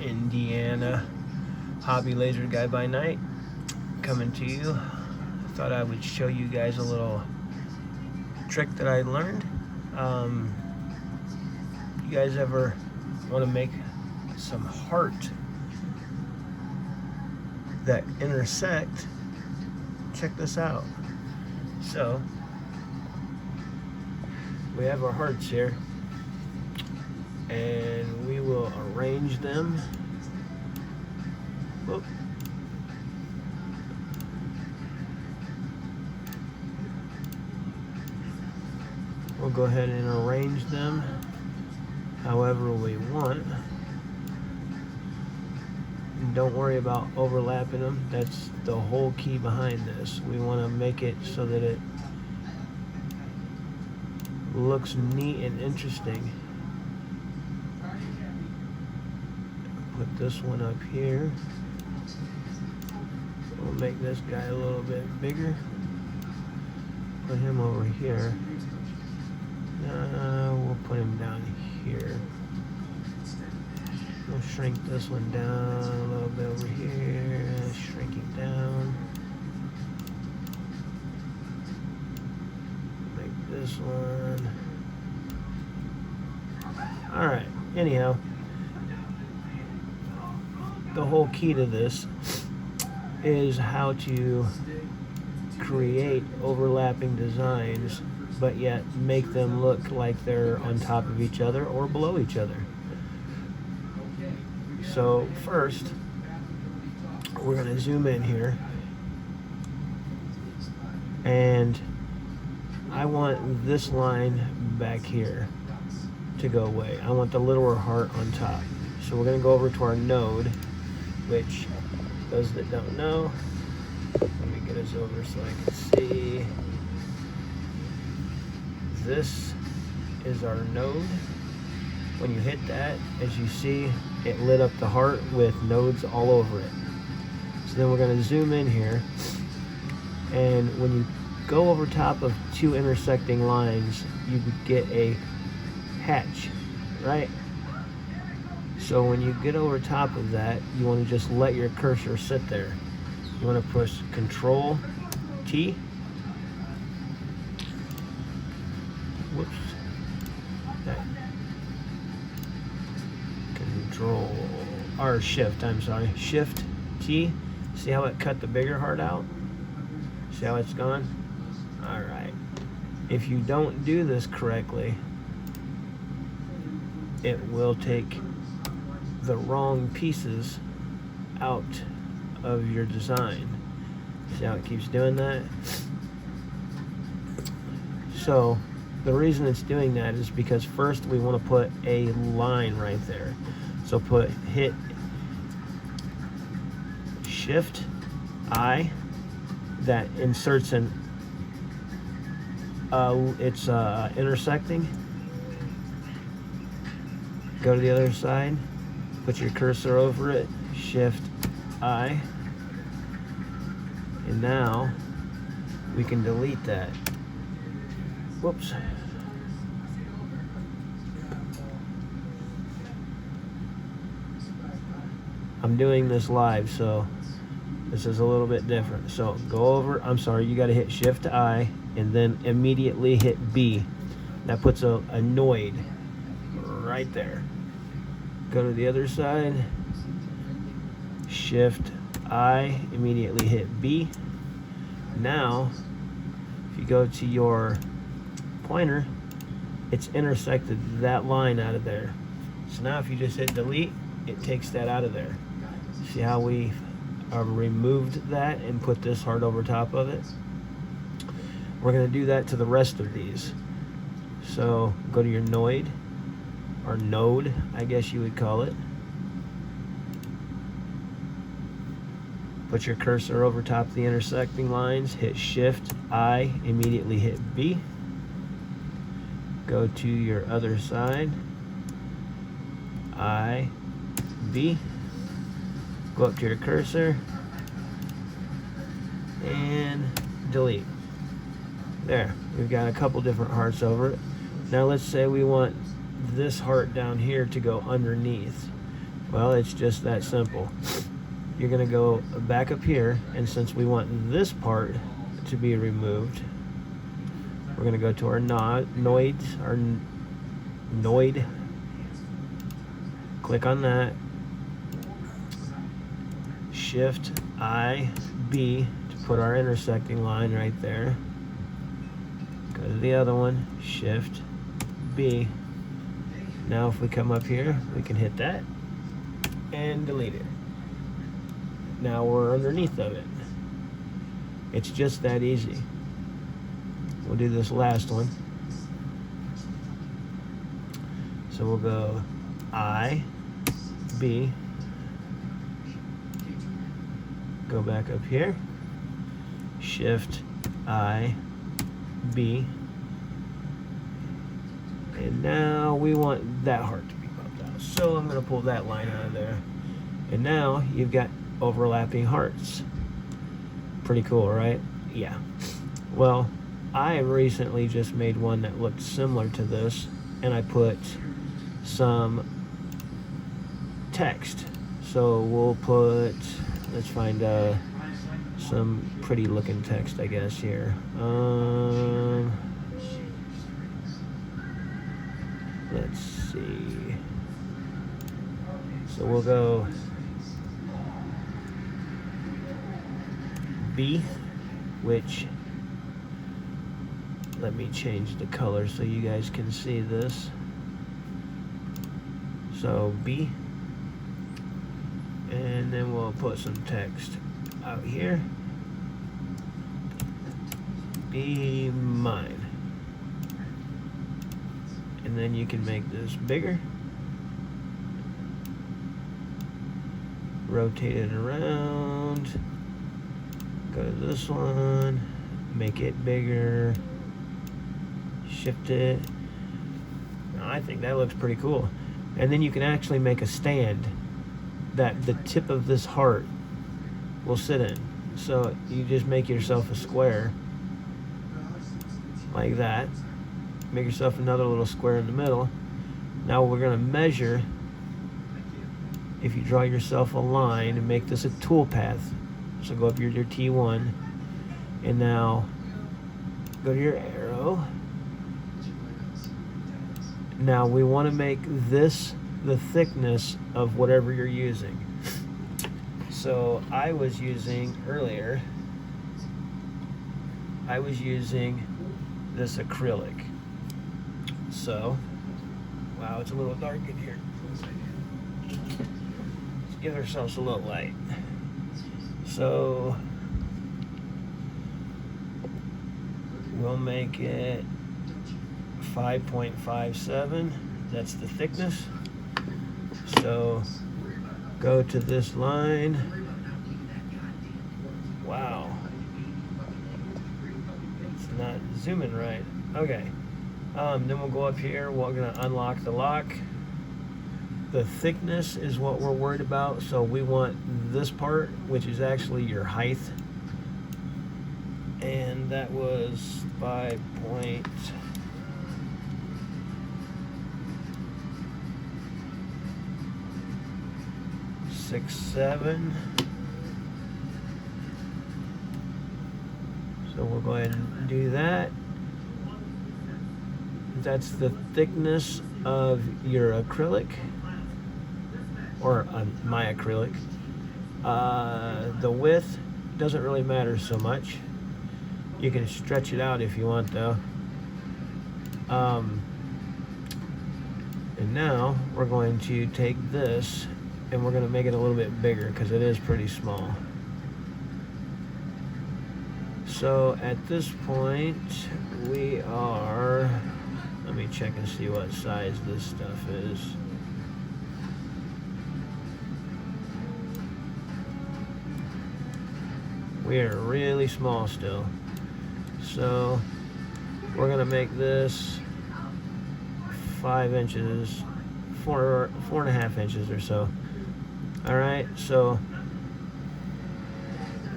Indiana hobby laser guy by night, coming to you. Thought I would show you guys a little trick that I learned. You guys ever want to make some heart that intersect? Check this out. So we have our hearts here, and we will arrange them. Whoop. We'll go ahead and arrange them however we want. And don't worry about overlapping them. That's the whole key behind this. We want to make it so that it looks neat and interesting. Put this one up here. We'll make this guy a little bit bigger. Put him over here. We'll put him down here. We'll shrink this one down a little bit over here. Shrink it down. Make this one. Alright, anyhow, the whole key to this is how to create overlapping designs, but yet make them look like they're on top of each other or below each other. So first, we're going to zoom in here, and I want this line back here to go away. I want the littler heart on top. So we're going to go over to our node, which those that don't know, let me get us over so I can see. This is our node. When you hit that, as you see, it lit up the heart with nodes all over it. So then we're going to zoom in here, and when you go over top of two intersecting lines, you get a hatch, right? So when you get over top of that, you want to just let your cursor sit there. You want to push Control T. Whoops. Control or Shift, I'm sorry. Shift T. See how it cut the bigger heart out? See how it's gone? Alright. If you don't do this correctly, it will take the wrong pieces out of your design. See how it keeps doing that? So the reason it's doing that is because first we want to put a line right there. So hit Shift I, that inserts an it's intersecting. Go to the other side, put your cursor over it, Shift I, and now we can delete that. Whoops. I'm doing this live, so this is a little bit different. So go over, I'm sorry, you got to hit Shift I and then immediately hit B. That puts a noid right there. Go to the other side, Shift I, immediately hit B. Now, if you go to your pointer, it's intersected that line out of there. So now if you just hit delete, it takes that out of there. See how we removed that and put this heart over top of it? We're going to do that to the rest of these. So go to your noid, or node, I guess you would call it. Put your cursor over top of the intersecting lines, hit Shift I, immediately hit B. Go to your other side, I, B. Go up to your cursor and delete. There, we've got a couple different hearts over it. Now let's say we want this heart down here to go underneath. Well, it's just that simple. You're going to go back up here, and since we want this part to be removed, we're going to go to our noid, click on that, Shift I, B to put our intersecting line right there, go to the other one, Shift B. Now if we come up here, we can hit that and delete it. Now we're underneath of it. It's just that easy. We'll do this last one. So we'll go I, B, go back up here, Shift I, B, and now we want that heart to be bumped out. So I'm going to pull that line out of there. And now you've got overlapping hearts. Pretty cool, right? Yeah. Well, I recently just made one that looked similar to this, and I put some text. So we'll put, let's find some pretty looking text, I guess, here. Let's see. So we'll go B, which, let me change the color so you guys can see this. So B, and then we'll put some text out here. Be mine. And then you can make this bigger. Rotate it around. Go to this one. Make it bigger. Shift it. Now, I think that looks pretty cool. And then you can actually make a stand that the tip of this heart will sit in. So you just make yourself a square like that. Make yourself another little square in the middle. Now we're going to measure. If you draw yourself a line and make this a toolpath, so go up here to your T1, and now go to your arrow. Now we want to make this the thickness of whatever you're using. So I was using earlier, I was using this acrylic. So, wow, it's a little dark in here. Let's give ourselves a little light. So, we'll make it 5.57. That's the thickness. So, go to this line. Wow. It's not zooming right. Okay. Then we'll go up here. We're going to unlock the lock. The thickness is what we're worried about. So we want this part, which is actually your height. And that was 5.67. So we'll go ahead and do that. That's the thickness of your acrylic, or my acrylic. The width doesn't really matter so much. You can stretch it out if you want, though. And now we're going to take this and we're going to make it a little bit bigger because it is pretty small. So at this point we are, let me check and see what size this stuff is. We are really small still. So we're gonna make this 5 inches, 4.5 inches or so. All right, so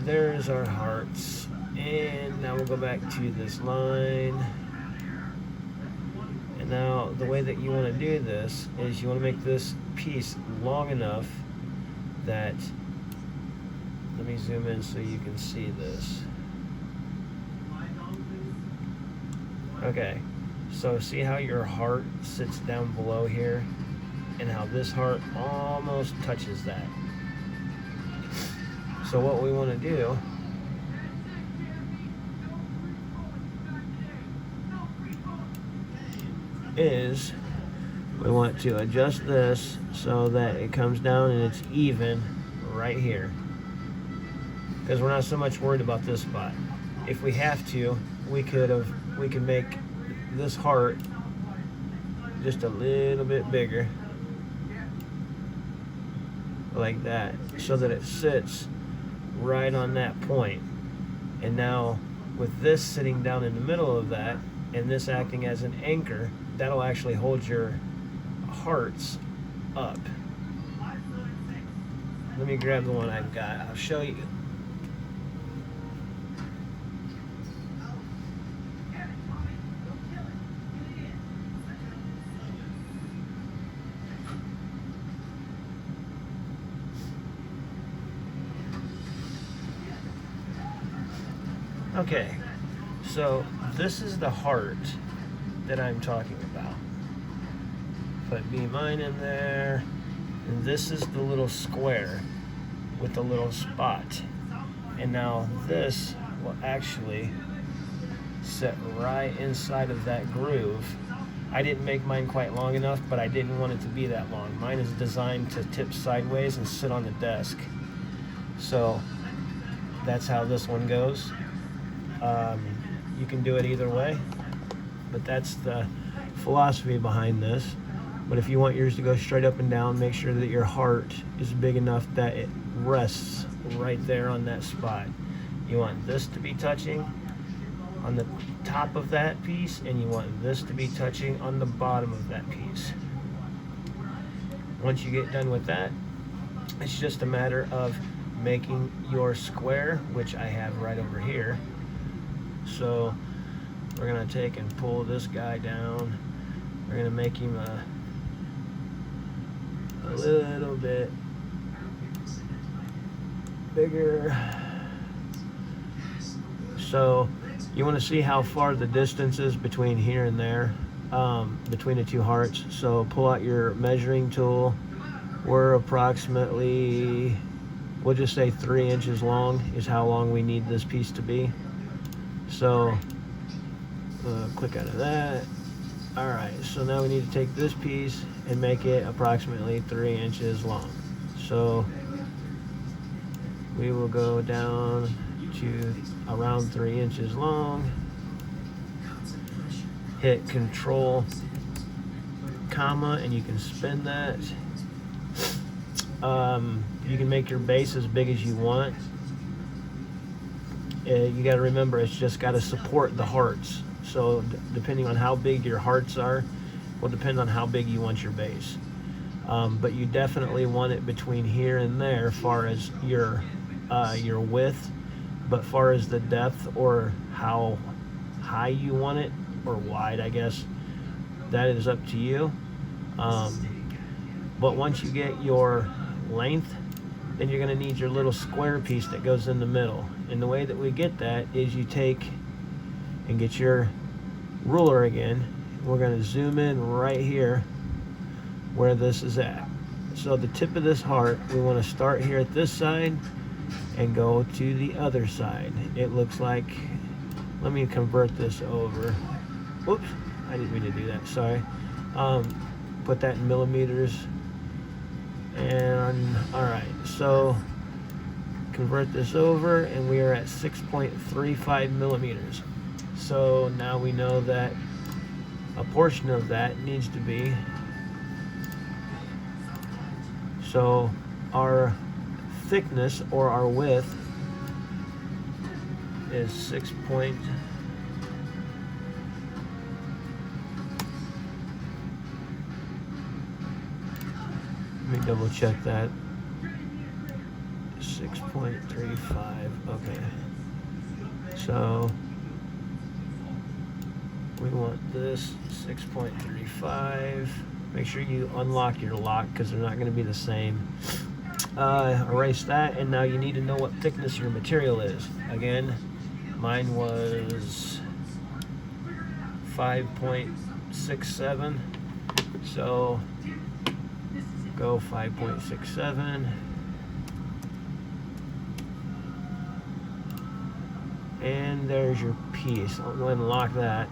there's our hearts. And now we'll go back to this line. And Now, the way that you want to do this is you want to make this piece long enough that, let me zoom in so you can see this. Okay, so see how your heart sits down below here and how this heart almost touches that. So what we want to do is we want to adjust this so that it comes down and it's even right here, because we're not so much worried about this spot. If we have to, we can make this heart just a little bit bigger like that, so that it sits right on that point. And now with this sitting down in the middle of that and this acting as an anchor, that'll actually hold your hearts up. Let me grab the one I've got. I'll show you. Okay, so this is the heart that I'm talking about. Put B mine in there, and this is the little square with the little spot. And now this will actually sit right inside of that groove. I didn't make mine quite long enough, but I didn't want it to be that long. Mine is designed to tip sideways and sit on the desk. So that's how this one goes. You can do it either way, but that's the philosophy behind this. But if you want yours to go straight up and down, make sure that your heart is big enough that it rests right there on that spot. You want this to be touching on the top of that piece, and you want this to be touching on the bottom of that piece. Once you get done with that, it's just a matter of making your square, which I have right over here. So we're gonna take and pull this guy down. We're gonna make him a little bit bigger. So you want to see how far the distance is between here and there, between the two hearts. So pull out your measuring tool. We're approximately, we'll just say 3 inches long is how long we need this piece to be. So click out of that. All right, so now we need to take this piece and make it approximately 3 inches long. So we will go down to around 3 inches long. Hit Control, comma, and you can spin that. You can make your base as big as you want. You got to remember, it's just got to support the hearts. So depending on how big your hearts are, will depend on how big you want your base. But you definitely want it between here and there, far as your width. But far as the depth or how high you want it, or wide, I guess, that is up to you. But once you get your length, then you're going to need your little square piece that goes in the middle. And the way that we get that is you take and get your ruler again. We're going to zoom in right here where this is at. So the tip of this heart, we want to start here at this side and go to the other side. It looks like, let me convert this over. Whoops, I didn't mean to do that, sorry. Put that in millimeters. And all right, so convert this over, and we are at 6.35 millimeters. So now we know that a portion of that needs to be, so our thickness or our width is 6 point, let me double check that. 6.35. Okay, so We want this 6.35. Make sure you unlock your lock because they're not going to be the same. Erase that, and now you need to know what thickness your material is. Again, mine was 5.67, so go 5.67, and there's your piece. I'll go ahead and lock that.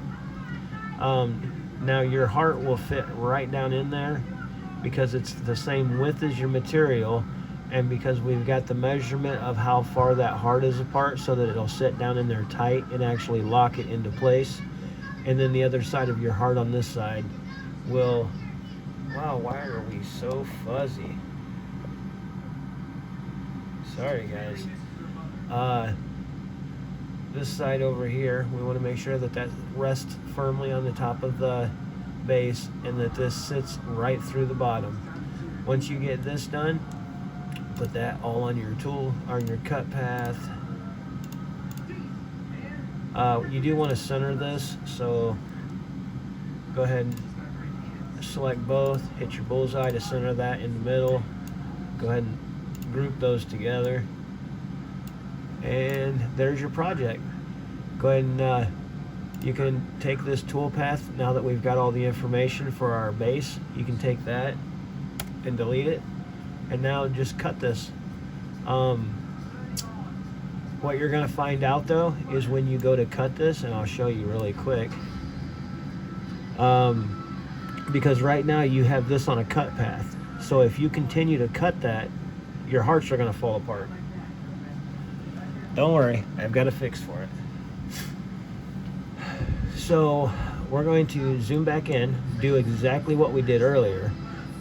Now your heart will fit right down in there because it's the same width as your material, and because we've got the measurement of how far that heart is apart so that it'll sit down in there tight and actually lock it into place. And then the other side of your heart on this side will, wow, why are we so fuzzy? Sorry guys. This side over here, we want to make sure that that rests firmly on the top of the base and that this sits right through the bottom. Once you get this done, put that all on your tool, on your cut path. You do want to center this, so go ahead and select both, hit your bullseye to center that in the middle. Go ahead and group those together. And there's your project. Go ahead and you can take this tool path now that we've got all the information for our base. You can take that and delete it, and now just cut this. What you're going to find out though is when you go to cut this, and I'll show you really quick, because right now you have this on a cut path, so if you continue to cut that, your hearts are going to fall apart. Don't worry, I've got a fix for it. So we're going to zoom back in, do exactly what we did earlier,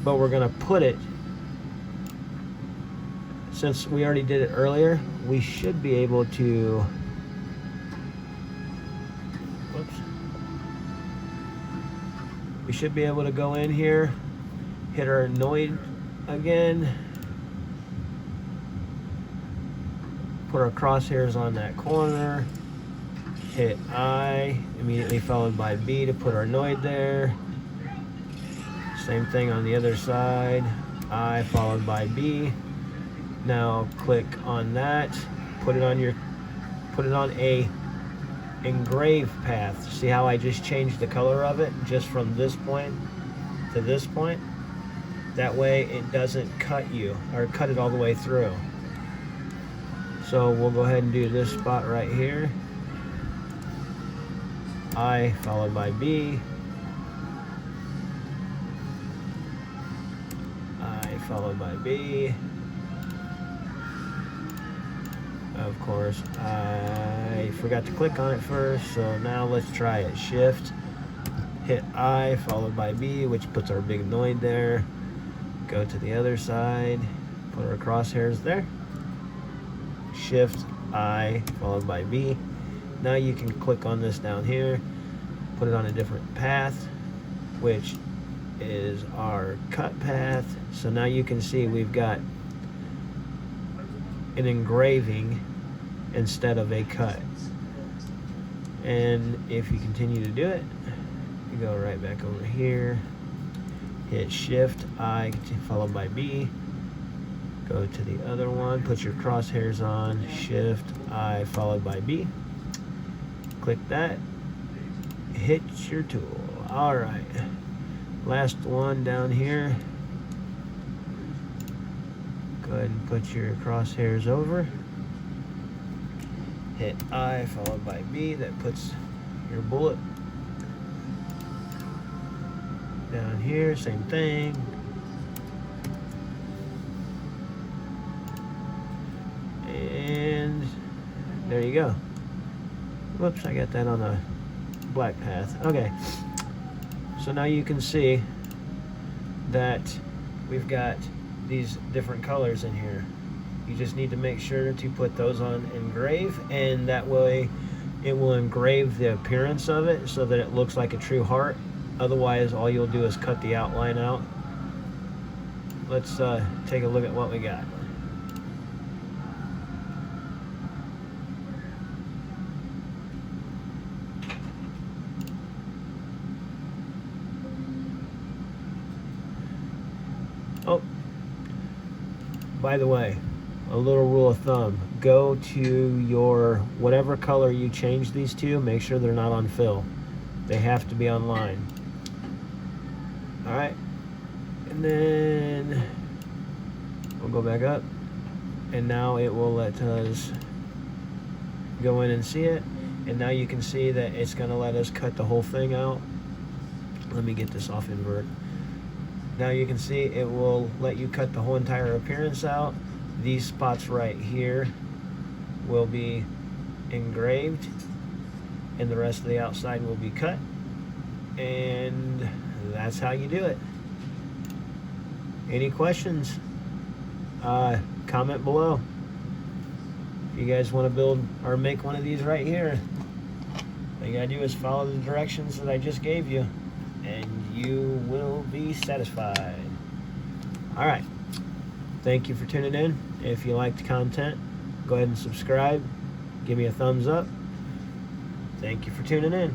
but we're going to put it, since we already did it earlier, we should be able to, whoops, we should be able to go in here, hit our Noid again, put our crosshairs on that corner, hit I, immediately followed by B to put our Noid there. Same thing on the other side, I followed by B. Now click on that, put it on a engrave path. See how I just changed the color of it just from this point to this point? That way it doesn't cut you, or cut it all the way through. So we'll go ahead and do this spot right here. I followed by B. I followed by B. Of course, I forgot to click on it first, so now let's try it. Shift, hit I followed by B, which puts our big Noid there. Go to the other side, put our crosshairs there. Shift, I followed by B. Now you can click on this down here, put it on a different path, which is our cut path. So now you can see we've got an engraving instead of a cut. And if you continue to do it, you go right back over here, hit Shift, I followed by B. Go to the other one, put your crosshairs on, Shift, I followed by B. Click that, hit your tool. All right, last one down here. Go ahead and put your crosshairs over. Hit I followed by B, that puts your bullet down here, same thing. And there you go. Whoops, I got that on a black path. Okay, so now you can see that we've got these different colors in here. You just need to make sure to put those on engrave, and that way it will engrave the appearance of it so that it looks like a true heart. Otherwise, all you'll do is cut the outline out. Let's take a look at what we got. By the way, a little rule of thumb, go to your whatever color you change these to, make sure they're not on fill. They have to be on line. All right, and then we'll go back up, and now it will let us go in and see it. And now you can see that it's going to let us cut the whole thing out. Let me get this off invert. Now you can see it will let you cut the whole entire appearance out. These spots right here will be engraved, and the rest of the outside will be cut. And that's how you do it. Any questions? Comment below. If you guys want to build or make one of these right here, all you gotta do is follow the directions that I just gave you, and you will be satisfied. All right, thank you for tuning in. If you liked the content, go ahead and subscribe, give me a thumbs up. Thank you for tuning in.